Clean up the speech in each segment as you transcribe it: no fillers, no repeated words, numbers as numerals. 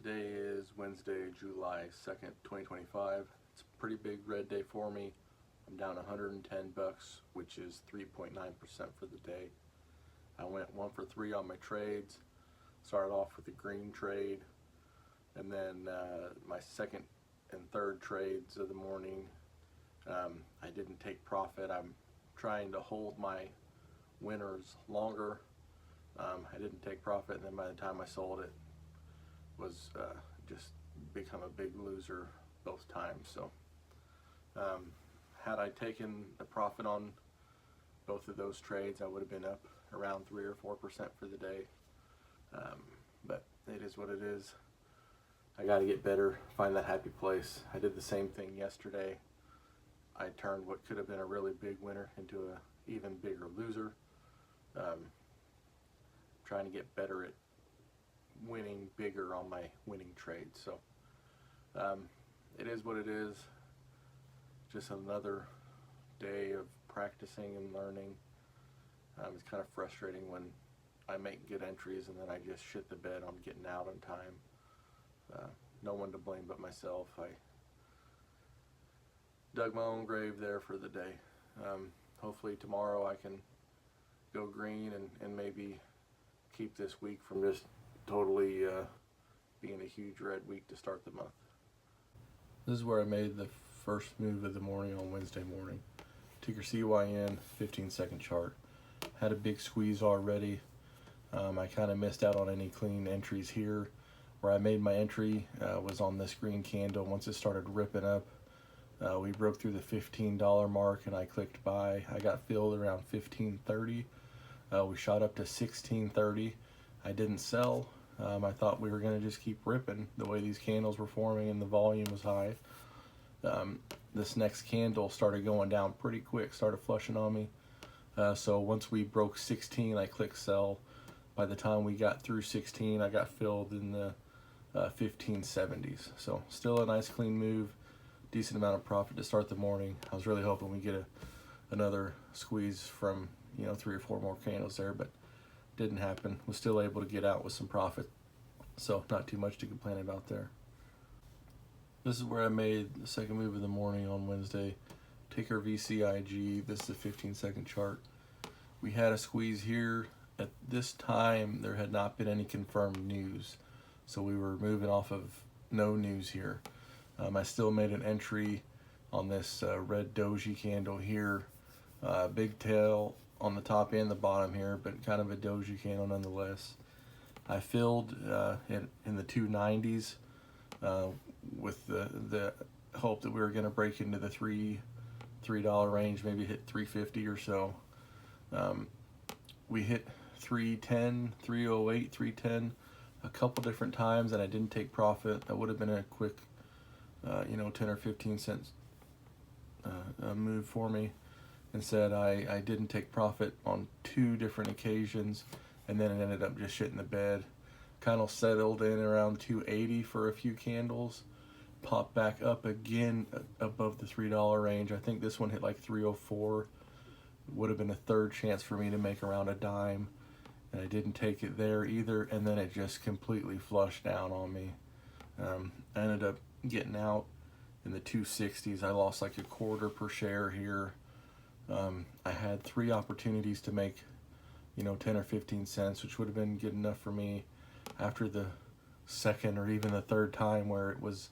Today is Wednesday, July 2nd, 2025. It's a pretty big red day for me. I'm down 110 bucks, which is 3.9% for the day. I went 1 for 3 on my trades. Started off with a green trade, and then my second and third trades of the morning, I didn't take profit. I'm trying to hold my winners longer. I didn't take profit, and then by the time I sold it, was just become a big loser both times. So had I taken the profit on both of those trades, I would have been up around 3 or 4% for the day. But it is what it is. I got to get better, find that happy place. I did the same thing yesterday. I turned what could have been a really big winner into a even bigger loser. Trying to get better at winning bigger on my winning trades. So it is what it is. Just another day of practicing and learning. It's kind of frustrating when I make good entries and then I just shit the bed on getting out on time. No one to blame but myself. I dug my own grave there for the day. Hopefully tomorrow I can go green and maybe keep this week from just totally being a huge red week to start the month. This is where I made the first move of the morning on Wednesday morning. Ticker CYN, 15-second chart. Had a big squeeze already. I kind of missed out on any clean entries here. Where I made my entry was on this green candle. Once it started ripping up, we broke through the $15 mark and I clicked buy. I got filled around $15.30. We shot up to $16.30. I didn't sell. I thought we were going to just keep ripping the way these candles were forming and the volume was high. This next candle started going down pretty quick, started flushing on me. So once we broke 16, I clicked sell. By the time we got through 16, I got filled in the 1570s. So still a nice clean move, decent amount of profit to start the morning. I was really hoping we get another squeeze from 3 or 4 more candles there, but didn't happen. Was still able to get out with some profit, so not too much to complain about there. This is where I made the second move of the morning on Wednesday. Ticker VCIG. This is a 15-second chart. We had a squeeze here. At this time, there had not been any confirmed news, so we were moving off of no news here. I still made an entry on this red doji candle here. Big tail on the top and the bottom here, but kind of a doji candle nonetheless. I filled in the 290s with the hope that we were going to break into the $3 range, maybe hit 350 or so. We hit 310, 308, 310 a couple different times, and I didn't take profit. That would have been a quick 10 or 15 cents move for me. Instead, I didn't take profit on 2 different occasions, and then it ended up just shitting the bed. Kind of settled in around 280 for a few candles, popped back up again above the $3 range. I think this one hit like 304. Would have been a third chance for me to make around a dime, and I didn't take it there either, and then it just completely flushed down on me. I ended up getting out in the 260s. I lost like a quarter per share here. I had 3 opportunities to make 10 or 15 cents, which would have been good enough for me. After the second or even the third time where it was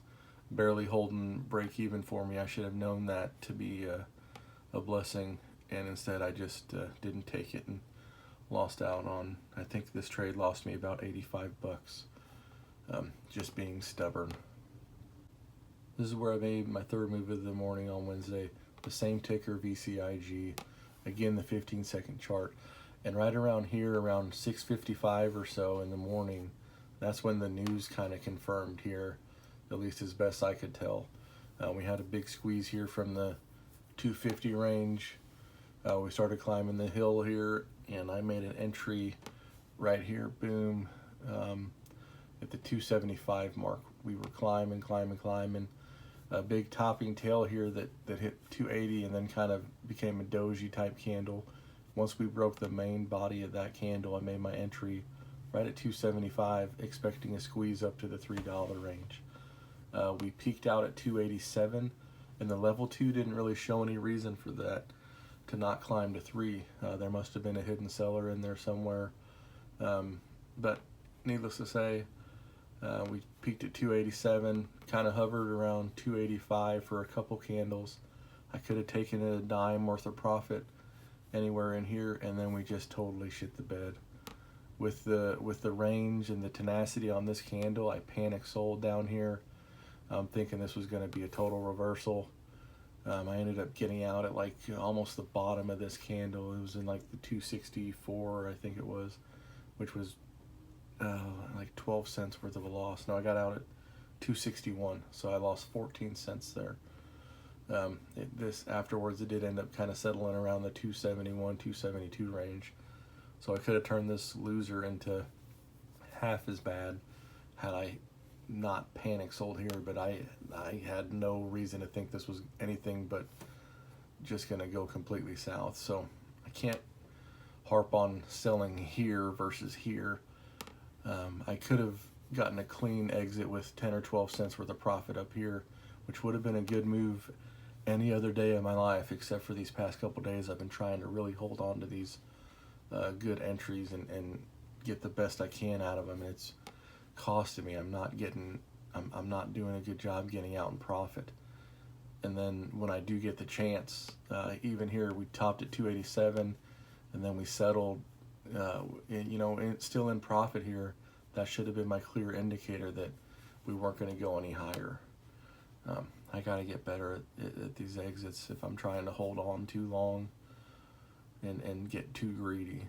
barely holding break even for me, I should have known that to be a blessing, and instead I just didn't take it and lost out on, I think this trade lost me about 85 bucks, just being stubborn. This is where I made my third move of the morning on Wednesday. The same ticker, VCIG, again the 15-second chart, and right around here, around 6:55 or so in the morning, that's when the news kind of confirmed here, at least as best I could tell. We had a big squeeze here from the 250 range. We started climbing the hill here, and I made an entry right here, boom, at the 275 mark. We were climbing. A big topping tail here that hit 280 and then kind of became a doji type candle. Once we broke the main body of that candle, I made my entry right at 275, expecting a squeeze up to the $3 range. We peaked out at 287, and the level 2 didn't really show any reason for that to not climb to 3. There must have been a hidden seller in there somewhere. But needless to say, we peaked at 287, kind of hovered around 285 for a couple candles. I could have taken a dime worth of profit anywhere in here, and then we just totally shit the bed. With the range and the tenacity on this candle, I panic sold down here, thinking this was going to be a total reversal. I ended up getting out at like almost the bottom of this candle. It was in like the 264, I think it was, which was like 12 cents worth of a loss. No, I got out at 261, so I lost 14 cents there. This afterwards, it did end up kind of settling around the 271, 272 range. So I could have turned this loser into half as bad had I not panic sold here, but I had no reason to think this was anything but just going to go completely south. So I can't harp on selling here versus here. I could have gotten a clean exit with 10 or 12 cents worth of profit up here, which would have been a good move any other day of my life, except for these past couple days. I've been trying to really hold on to these good entries and get the best I can out of them. It's costing me. I'm not doing a good job getting out in profit. And then when I do get the chance, even here we topped at 287, and then we settled. Still in profit here. That should have been my clear indicator that we weren't going to go any higher. I got to get better at these exits if I'm trying to hold on too long and get too greedy.